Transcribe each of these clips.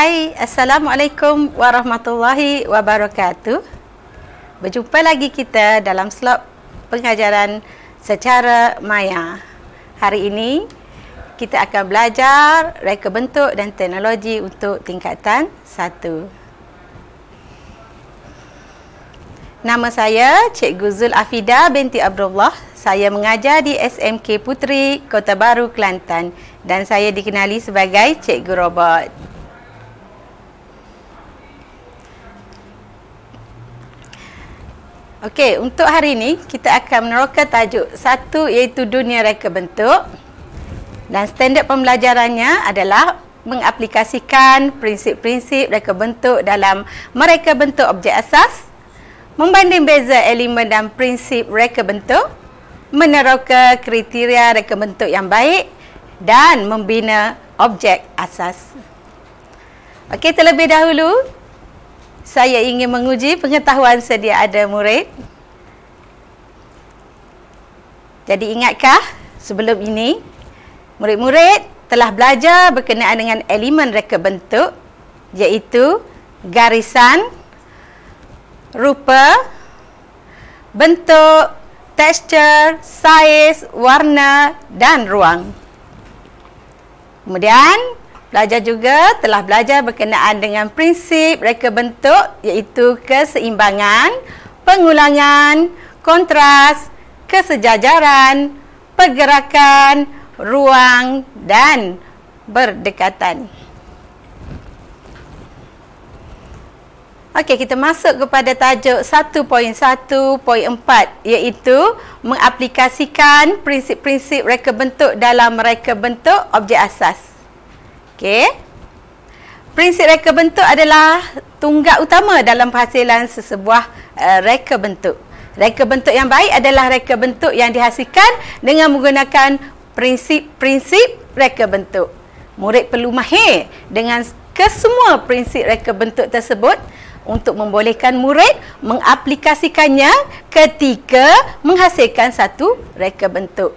Hai, Assalamualaikum warahmatullahi wabarakatuh. Berjumpa lagi kita dalam slot pengajaran secara maya. Hari ini kita akan belajar reka bentuk dan teknologi untuk tingkatan 1. Nama saya Cikgu Zul Afida binti Abdullah. Saya mengajar di SMK Puteri, Kota Baru, Kelantan, dan saya dikenali sebagai Cikgu Robot. Okey, untuk hari ini kita akan meneroka tajuk 1 iaitu dunia reka bentuk. Dan standard pembelajarannya adalah mengaplikasikan prinsip-prinsip reka bentuk dalam mereka bentuk objek asas, membanding beza elemen dan prinsip reka bentuk, meneroka kriteria reka bentuk yang baik dan membina objek asas. Okey, terlebih dahulu saya ingin menguji pengetahuan sedia ada murid. Jadi ingatkah sebelum ini murid-murid telah belajar berkenaan dengan elemen reka bentuk, iaitu garisan, rupa, bentuk, tekstur, saiz, warna dan ruang. Kemudian pelajar juga telah belajar berkenaan dengan prinsip reka bentuk, iaitu keseimbangan, pengulangan, kontras, kesejajaran, pergerakan, ruang dan berdekatan. Okey, kita masuk kepada tajuk 1.1.4, iaitu mengaplikasikan prinsip-prinsip reka bentuk dalam reka bentuk objek asas. Okey. Prinsip reka bentuk adalah tunggak utama dalam penghasilan sesebuah reka bentuk. Reka bentuk yang baik adalah reka bentuk yang dihasilkan dengan menggunakan prinsip-prinsip reka bentuk. Murid perlu mahir dengan kesemua prinsip reka bentuk tersebut untuk membolehkan murid mengaplikasikannya ketika menghasilkan satu reka bentuk.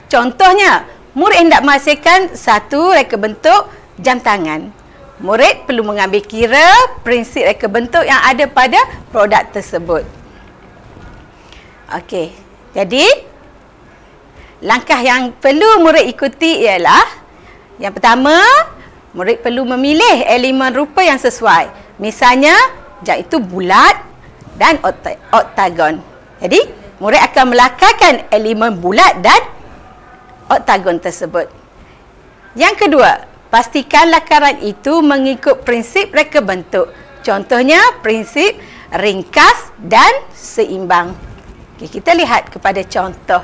Contohnya, murid hendak menghasilkan satu reka bentuk jam tangan. Murid perlu mengambil kira prinsip reka bentuk yang ada pada produk tersebut. Okey, jadi langkah yang perlu murid ikuti ialah, yang pertama, murid perlu memilih elemen rupa yang sesuai. Misalnya, jam itu bulat dan oktagon. Jadi, murid akan melakarkan elemen bulat dan oktagon tersebut. Yang kedua, pastikan lakaran itu mengikut prinsip reka bentuk. Contohnya, prinsip ringkas dan seimbang. Okey, kita lihat kepada contoh.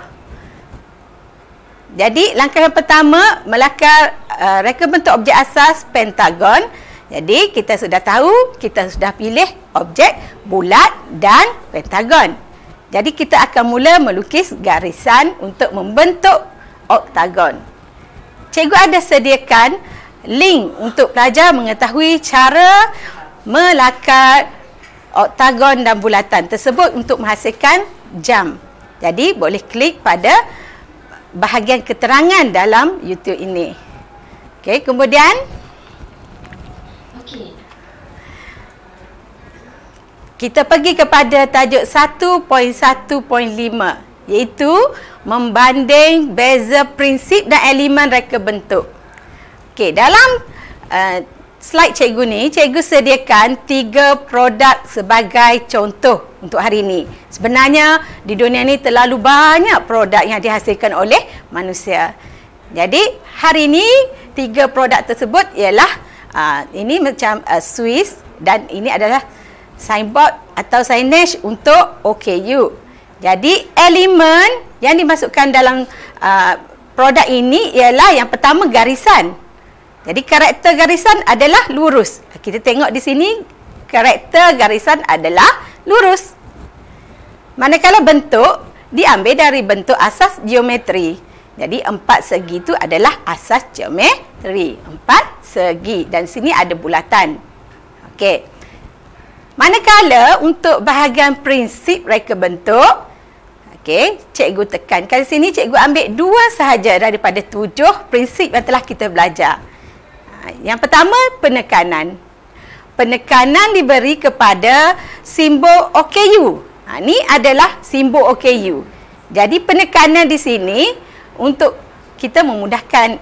Jadi, langkah yang pertama, melakar reka bentuk objek asas pentagon. Jadi, kita sudah tahu, kita sudah pilih objek bulat dan pentagon. Jadi, kita akan mula melukis garisan untuk membentuk oktagon. Cikgu ada sediakan link untuk pelajar mengetahui cara melakar oktagon dan bulatan tersebut untuk menghasilkan jam. Jadi, boleh klik pada bahagian keterangan dalam YouTube ini. Okey, kemudian kita pergi kepada tajuk 1.1.5, iaitu membanding beza prinsip dan elemen reka bentuk. Okey, dalam slide cikgu ni, cikgu sediakan 3 produk sebagai contoh untuk hari ini. Sebenarnya di dunia ni terlalu banyak produk yang dihasilkan oleh manusia. Jadi hari ini 3 produk tersebut ialah ini macam Swiss, dan ini adalah signboard atau signage untuk OKU. Jadi elemen yang dimasukkan dalam produk ini ialah yang pertama garisan. Jadi karakter garisan adalah lurus. Kita tengok di sini, karakter garisan adalah lurus. Manakala bentuk diambil dari bentuk asas geometri. Jadi 4 segi itu adalah asas geometri. 4 segi, dan sini ada bulatan. Okey. Manakala untuk bahagian prinsip reka bentuk, okey, cikgu tekankan sini, cikgu ambil 2 sahaja daripada 7 prinsip yang telah kita belajar. Yang pertama, penekanan. penekanan diberi kepada simbol OKU. Ni adalah simbol OKU. Jadi penekanan di sini untuk kita memudahkan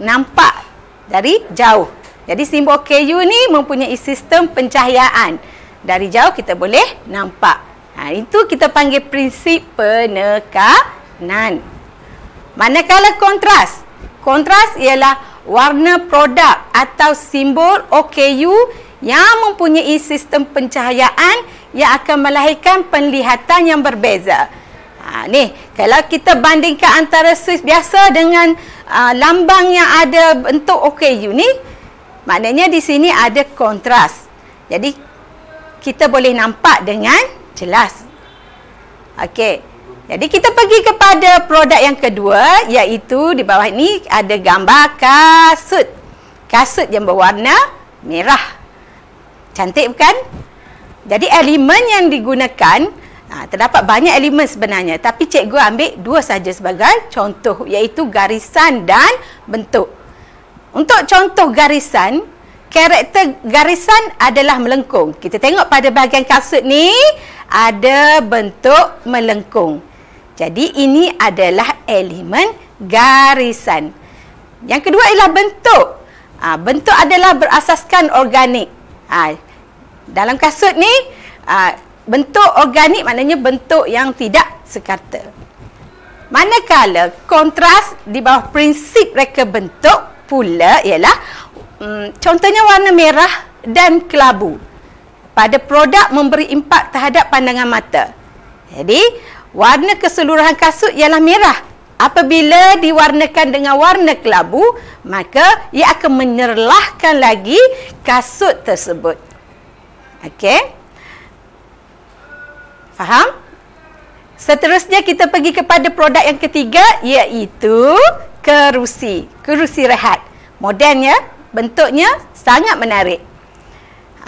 nampak dari jauh. Jadi simbol OKU ni mempunyai sistem pencahayaan. Dari jauh kita boleh nampak. Itu kita panggil prinsip penekanan. Manakala kontras. Kontras ialah warna produk atau simbol OKU yang mempunyai sistem pencahayaan yang akan melahirkan penglihatan yang berbeza. Ni, kalau kita bandingkan antara Swiss biasa dengan lambang yang ada bentuk OKU ni, maknanya di sini ada kontras. Jadi, kita boleh nampak dengan jelas. Okey. Jadi kita pergi kepada produk yang kedua, iaitu di bawah ni ada gambar kasut. Kasut yang berwarna merah. Cantik bukan? Jadi elemen yang digunakan, terdapat banyak elemen sebenarnya, tapi cikgu ambil dua saja sebagai contoh, iaitu garisan dan bentuk. Untuk contoh garisan, karakter garisan adalah melengkung. Kita tengok pada bahagian kasut ni ada bentuk melengkung. Jadi ini adalah elemen garisan. Yang kedua ialah bentuk. Bentuk adalah berasaskan organik. Dalam kasut ni bentuk organik maknanya bentuk yang tidak sekata. Manakala kontras di bawah prinsip reka bentuk pula ialah contohnya warna merah dan kelabu. Pada produk memberi impak terhadap pandangan mata. Jadi, warna keseluruhan kasut ialah merah. Apabila diwarnakan dengan warna kelabu, maka ia akan menyerlahkan lagi kasut tersebut. Okey? Faham? Seterusnya kita pergi kepada produk yang ketiga, iaitu kerusi. Kerusi rehat. Modelnya, bentuknya sangat menarik.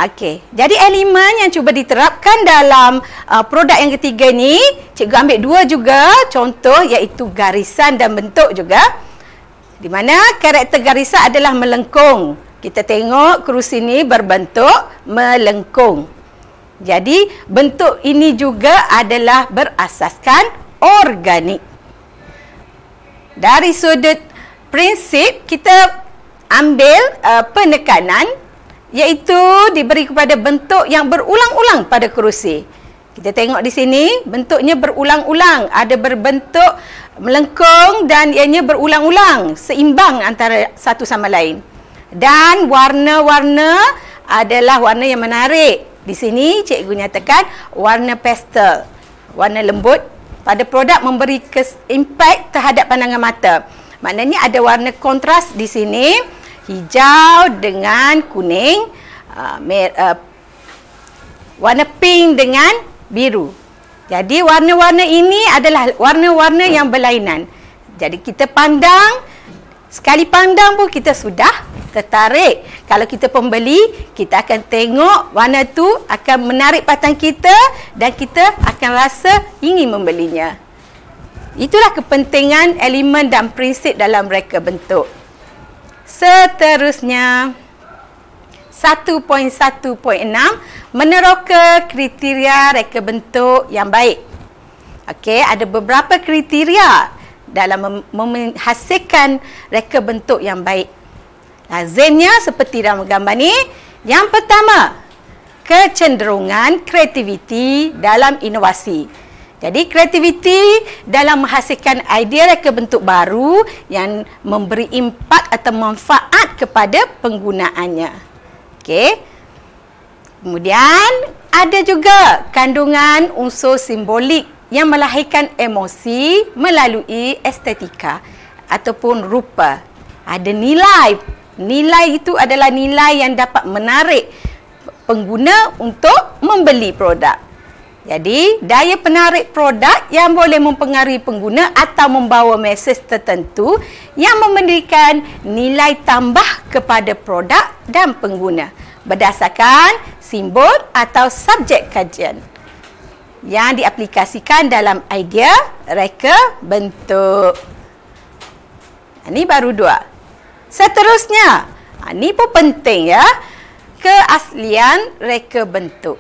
Okey, jadi elemen yang cuba diterapkan dalam produk yang ketiga ni, cikgu ambil dua juga contoh, iaitu garisan dan bentuk juga. Di mana karakter garisan adalah melengkung. Kita tengok kerusi ni berbentuk melengkung. Jadi bentuk ini juga adalah berasaskan organik. Dari sudut prinsip, kita ambil penekanan, iaitu diberi kepada bentuk yang berulang-ulang pada kerusi. Kita tengok di sini, bentuknya berulang-ulang. Ada berbentuk melengkung dan ianya berulang-ulang. Seimbang antara satu sama lain. Dan warna-warna adalah warna yang menarik. Di sini cikgu nyatakan warna pastel. Warna lembut. Pada produk memberi impak terhadap pandangan mata. Maknanya ada warna kontras di sini. Hijau dengan kuning, warna pink dengan biru. Jadi warna-warna ini adalah warna-warna yang berlainan. Jadi kita pandang, sekali pandang pun kita sudah tertarik. Kalau kita pembeli, kita akan tengok warna tu akan menarik perhatian kita dan kita akan rasa ingin membelinya. Itulah kepentingan elemen dan prinsip dalam reka bentuk. Seterusnya 1.1.6 meneroka kriteria reka bentuk yang baik. Okey, ada beberapa kriteria dalam menghasilkan reka bentuk yang baik. Lazimnya seperti dalam gambar ni, yang pertama, kecenderungan kreativiti dalam inovasi. Jadi kreativiti dalam menghasilkan idea reka bentuk baru yang memberi impak atau manfaat kepada penggunaannya. Okey. Kemudian ada juga kandungan unsur simbolik yang melahirkan emosi melalui estetika ataupun rupa. Ada nilai. Nilai itu adalah nilai yang dapat menarik pengguna untuk membeli produk. Jadi, daya penarik produk yang boleh mempengaruhi pengguna atau membawa mesej tertentu yang memberikan nilai tambah kepada produk dan pengguna berdasarkan simbol atau subjek kajian yang diaplikasikan dalam idea reka bentuk. Ini baru dua. Seterusnya, ini pun penting ya. keaslian reka bentuk.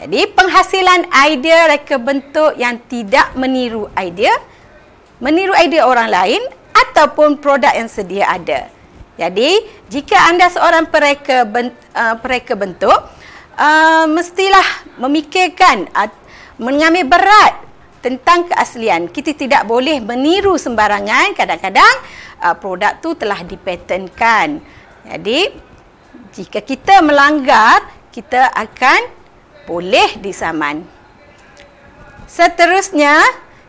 Jadi penghasilan idea reka bentuk yang tidak meniru idea orang lain ataupun produk yang sedia ada. Jadi jika anda seorang pereka bentuk, mestilah memikirkan, mengambil berat tentang keaslian. Kita tidak boleh meniru sembarangan. Kadang-kadang produk tu telah dipatenkan. Jadi jika kita melanggar, kita akan boleh disaman. Seterusnya,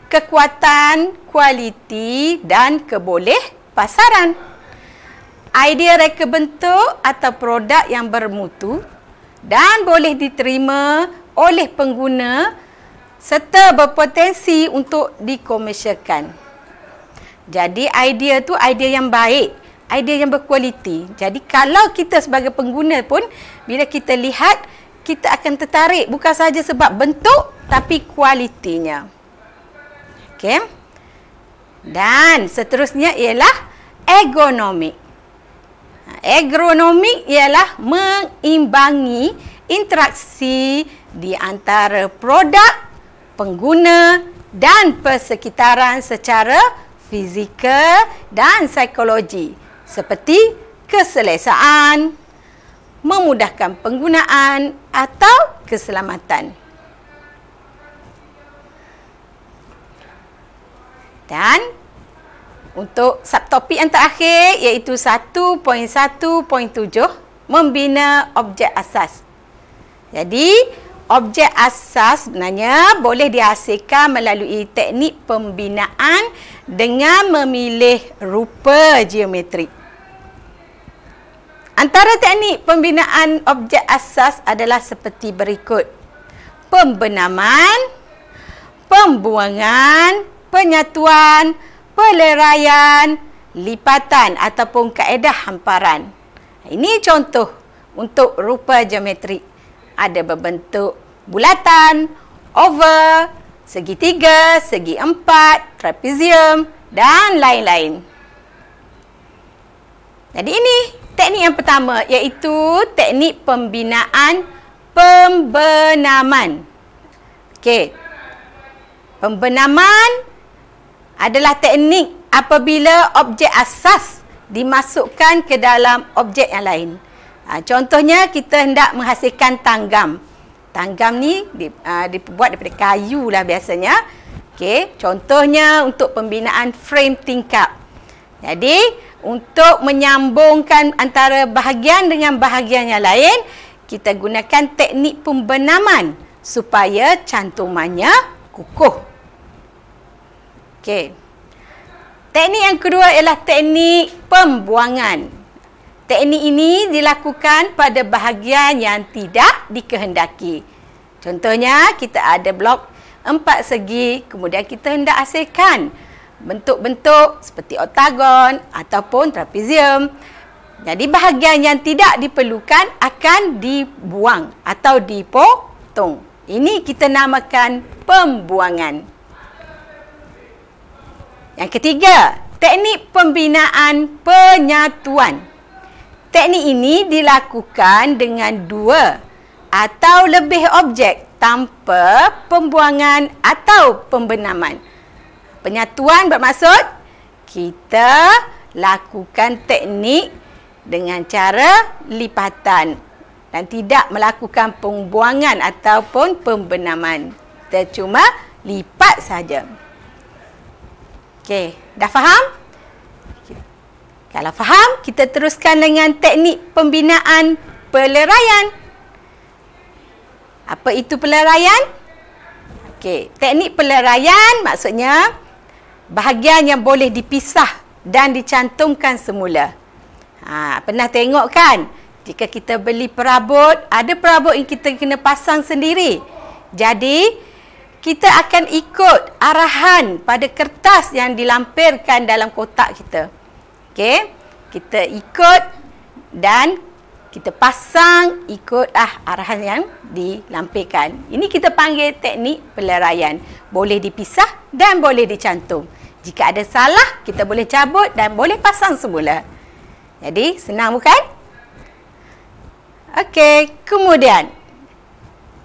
kekuatan, kualiti dan keboleh pasaran. Idea reka bentuk atau produk yang bermutu dan boleh diterima oleh pengguna serta berpotensi untuk dikomersialkan. Jadi idea tu idea yang baik, idea yang berkualiti. Jadi kalau kita sebagai pengguna pun, bila kita lihat, kita akan tertarik bukan sahaja sebab bentuk tapi kualitinya. Okey. Dan seterusnya ialah ergonomik. Ergonomik ialah mengimbangi interaksi di antara produk, pengguna dan persekitaran secara fizikal dan psikologi seperti keselesaan, memudahkan penggunaan atau keselamatan. Dan untuk subtopik yang terakhir iaitu 1.1.7 membina objek asas. Jadi objek asas sebenarnya boleh dihasilkan melalui teknik pembinaan dengan memilih rupa geometrik. Antara teknik pembinaan objek asas adalah seperti berikut. Pembenaman, pembuangan, penyatuan, peleraian, lipatan ataupun kaedah hamparan. Ini contoh untuk rupa geometrik. Ada berbentuk bulatan, oval, segitiga, segi empat, trapezium dan lain-lain. Jadi ini teknik yang pertama iaitu teknik pembinaan pembenaman. Okey. Pembenaman adalah teknik apabila objek asas dimasukkan ke dalam objek yang lain. Contohnya kita hendak menghasilkan tanggam. Tanggam ni dibuat daripada kayu lah biasanya. Okey, contohnya untuk pembinaan frame tingkap. Jadi untuk menyambungkan antara bahagian dengan bahagian yang lain, kita gunakan teknik pembenaman supaya cantumannya kukuh. Okey. Teknik yang kedua ialah teknik pembuangan. Teknik ini dilakukan pada bahagian yang tidak dikehendaki. Contohnya, kita ada blok 4 segi, kemudian kita hendak hasilkan bentuk-bentuk seperti oktagon ataupun trapezium. Jadi bahagian yang tidak diperlukan akan dibuang atau dipotong. Ini kita namakan pembuangan. Yang ketiga, teknik pembinaan penyatuan. Teknik ini dilakukan dengan 2 atau lebih objek tanpa pembuangan atau pembenaman. Penyatuan bermaksud kita lakukan teknik dengan cara lipatan dan tidak melakukan pembuangan ataupun pembenaman. Kita cuma lipat saja. Okey, dah faham? Kalau faham, kita teruskan dengan teknik pembinaan peleraian. Apa itu peleraian? Okey, teknik peleraian maksudnya bahagian yang boleh dipisah dan dicantumkan semula. Pernah tengok kan? Jika kita beli perabot, ada perabot yang kita kena pasang sendiri. Jadi, kita akan ikut arahan pada kertas yang dilampirkan dalam kotak kita. Okey, kita ikut dan kita pasang ikutlah arahan yang dilampirkan. Ini kita panggil teknik peleraian. Boleh dipisah dan boleh dicantum. Jika ada salah, kita boleh cabut dan boleh pasang semula. Jadi, senang bukan? Okey, kemudian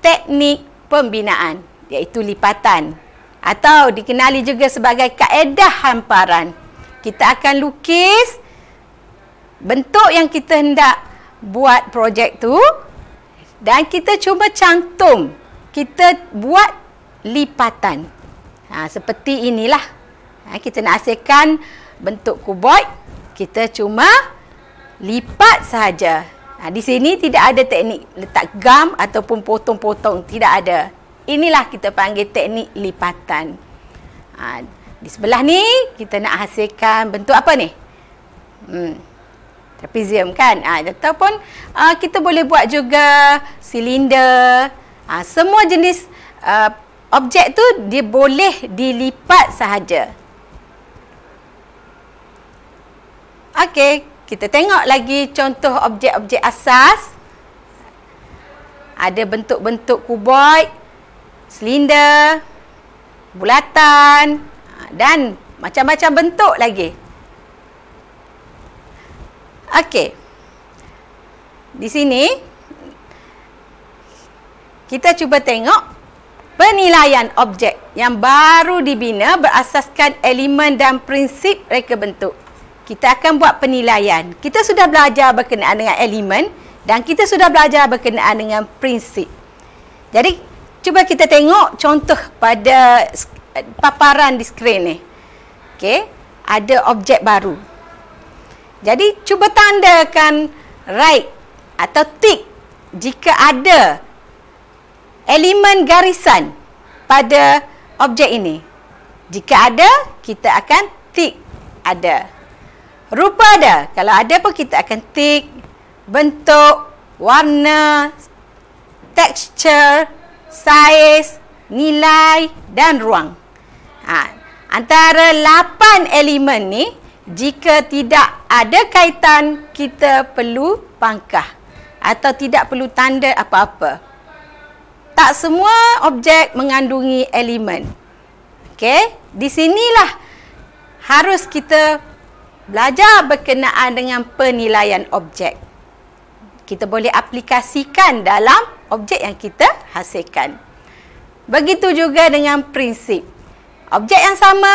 teknik pembinaan iaitu lipatan atau dikenali juga sebagai kaedah hamparan. Kita akan lukis bentuk yang kita hendak buat projek tu dan kita cuba cantum, kita buat lipatan. Seperti inilah. Kita nak hasilkan bentuk kuboid, kita cuma lipat sahaja. Di sini tidak ada teknik letak gam ataupun potong-potong, tidak ada. Inilah kita panggil teknik lipatan. Di sebelah ni kita nak hasilkan bentuk apa ni? Trapezium kan? Ataupun kita boleh buat juga silinder. Semua jenis objek tu dia boleh dilipat sahaja. Okey, kita tengok lagi contoh objek-objek asas. Ada bentuk-bentuk kuboid, silinder, bulatan dan macam-macam bentuk lagi. Okey. Di sini kita cuba tengok penilaian objek yang baru dibina berasaskan elemen dan prinsip reka bentuk. Kita akan buat penilaian. Kita sudah belajar berkenaan dengan elemen dan kita sudah belajar berkenaan dengan prinsip. Jadi, cuba kita tengok contoh pada paparan di skrin ni. Okey, ada objek baru. Jadi, cuba tandakan right atau tick jika ada elemen garisan pada objek ini. Jika ada, kita akan tick ada. Rupa ada. Kalau ada pun kita akan tick bentuk, warna, tekstur, saiz, nilai dan ruang. Antara 8 elemen ni, jika tidak ada kaitan, kita perlu pangkah atau tidak perlu tanda apa-apa. Tak semua objek mengandungi elemen. Okey, di sinilah harus kita belajar berkenaan dengan penilaian objek. Kita boleh aplikasikan dalam objek yang kita hasilkan. Begitu juga dengan prinsip. Objek yang sama,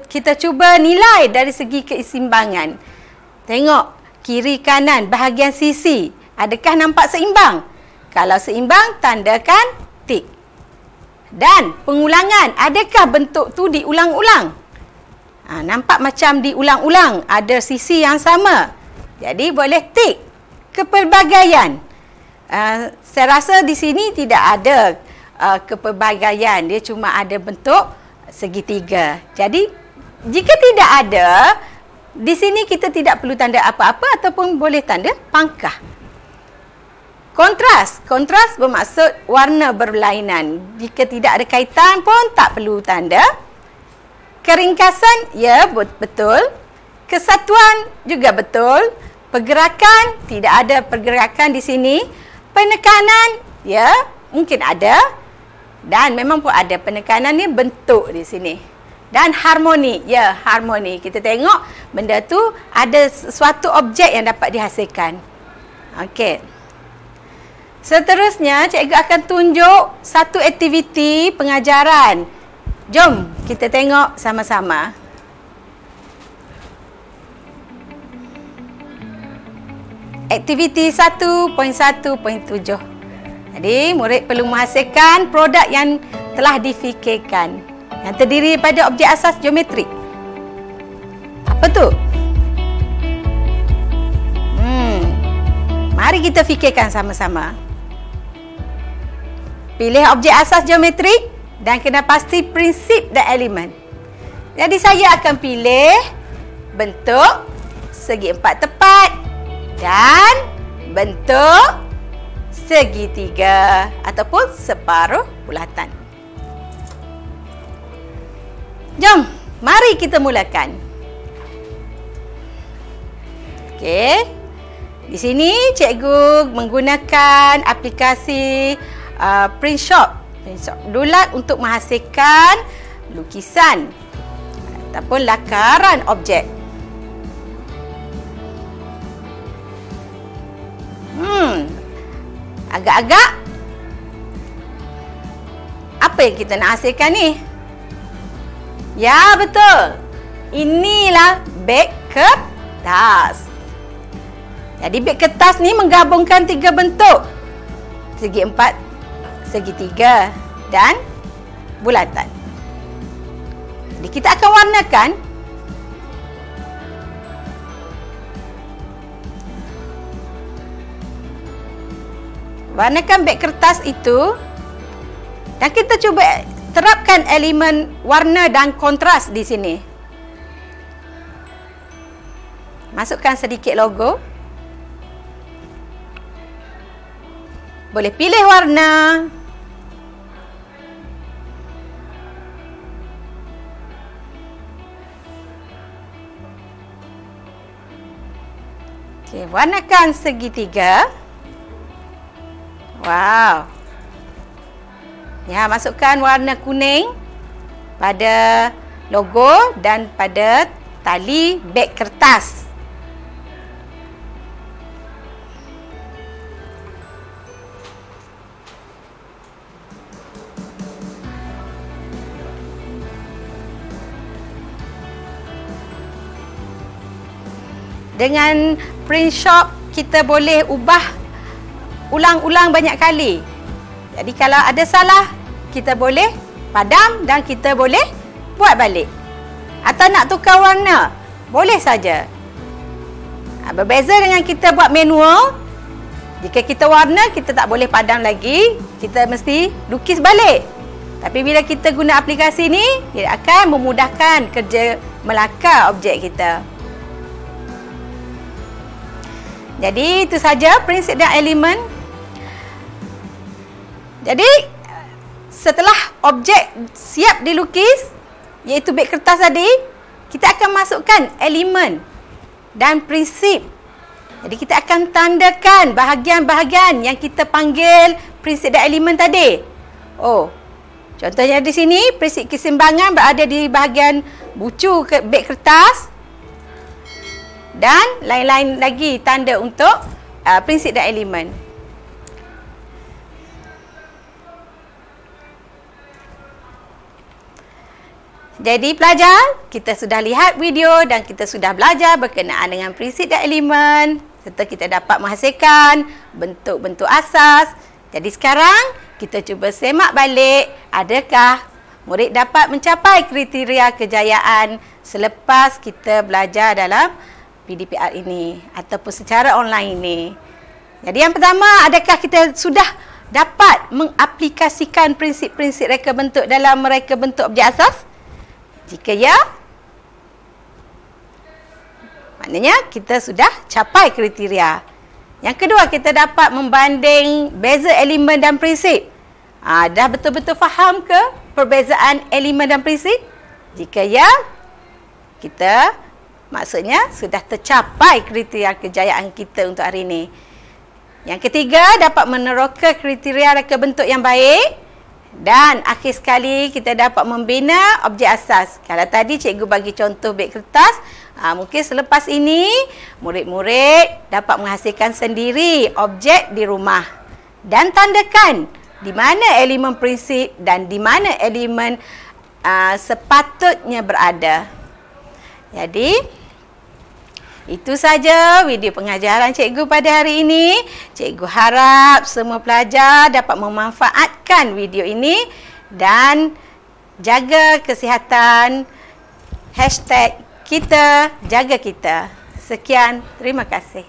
kita cuba nilai dari segi keseimbangan. Tengok kiri kanan bahagian sisi. Adakah nampak seimbang? Kalau seimbang, tandakan tik. Dan pengulangan, adakah bentuk tu diulang-ulang? Nampak macam diulang-ulang, ada sisi yang sama. Jadi boleh tik. Kepelbagaian. Saya rasa di sini tidak ada kepelbagaian. Dia cuma ada bentuk segitiga. Jadi jika tidak ada, di sini kita tidak perlu tanda apa-apa ataupun boleh tanda pangkah. Kontras. Kontras bermaksud warna berlainan. Jika tidak ada kaitan pun tak perlu tanda. Keringkasan, ya betul. Kesatuan juga betul. Pergerakan, tidak ada pergerakan di sini. Penekanan, ya mungkin ada. Dan memang pun ada penekanan ni bentuk di sini. Dan harmoni, ya harmoni. Kita tengok benda tu ada suatu objek yang dapat dihasilkan. Okey. Seterusnya, cikgu akan tunjuk satu aktiviti pengajaran. Jom kita tengok sama-sama. Aktiviti 1.1.7. Jadi, murid perlu menghasilkan produk yang telah difikirkan, yang terdiri daripada objek asas geometrik. Apa tu? Mari kita fikirkan sama-sama. Pilih objek asas geometrik dan kena pasti prinsip dan elemen. Jadi saya akan pilih bentuk segi empat tepat dan bentuk segitiga ataupun separuh bulatan. Jom, mari kita mulakan. Okey. Di sini cikgu menggunakan aplikasi PrintShop. Dulat untuk menghasilkan lukisan ataupun lakaran objek. Agak-agak apa yang kita nak hasilkan ni? Ya, betul. Inilah beg kertas. Jadi beg kertas ni menggabungkan 3 bentuk. Segi 4, segitiga dan bulatan. Jadi kita akan warnakan beg kertas itu, dan kita cuba terapkan elemen warna dan kontras di sini. Masukkan sedikit logo. Boleh pilih warna. Okey, warnakan segitiga. Wow. Ya, masukkan warna kuning pada logo dan pada tali beg kertas. Dengan print shop kita boleh ubah ulang-ulang banyak kali. Jadi kalau ada salah, kita boleh padam dan kita boleh buat balik. Atau nak tukar warna, boleh saja. Berbeza dengan kita buat manual. Jika kita warna, kita tak boleh padam lagi. Kita mesti lukis balik. Tapi bila kita guna aplikasi ni, dia akan memudahkan kerja melakar objek kita. Jadi itu saja prinsip dan elemen. Jadi setelah objek siap dilukis, iaitu beg kertas tadi, kita akan masukkan elemen dan prinsip. Jadi kita akan tandakan bahagian-bahagian yang kita panggil prinsip dan elemen tadi. Oh, contohnya di sini prinsip keseimbangan berada di bahagian bucu beg kertas. Dan lain-lain lagi tanda untuk prinsip dan elemen. Jadi pelajar, kita sudah lihat video dan kita sudah belajar berkenaan dengan prinsip dan elemen, serta kita dapat menghasilkan bentuk-bentuk asas. Jadi sekarang kita cuba semak balik, adakah murid dapat mencapai kriteria kejayaan selepas kita belajar dalam PDPR ini ataupun secara online ini. Jadi yang pertama, adakah kita sudah dapat mengaplikasikan prinsip-prinsip reka bentuk dalam mereka bentuk objek asas? Jika ya, maknanya kita sudah capai kriteria. Yang kedua, kita dapat membanding beza elemen dan prinsip. Dah betul-betul faham ke perbezaan elemen dan prinsip? Jika ya, kita maksudnya sudah tercapai kriteria kejayaan kita untuk hari ini. Yang ketiga, dapat meneroka kriteria reka bentuk yang baik. Dan akhir sekali, kita dapat membina objek asas. Kalau tadi cikgu bagi contoh beg kertas, mungkin selepas ini murid-murid dapat menghasilkan sendiri objek di rumah. Dan tandakan di mana elemen prinsip dan di mana elemen sepatutnya berada. Jadi itu saja video pengajaran cikgu pada hari ini. Cikgu harap semua pelajar dapat memanfaatkan video ini dan jaga kesihatan. #kita jaga kita. Sekian, terima kasih.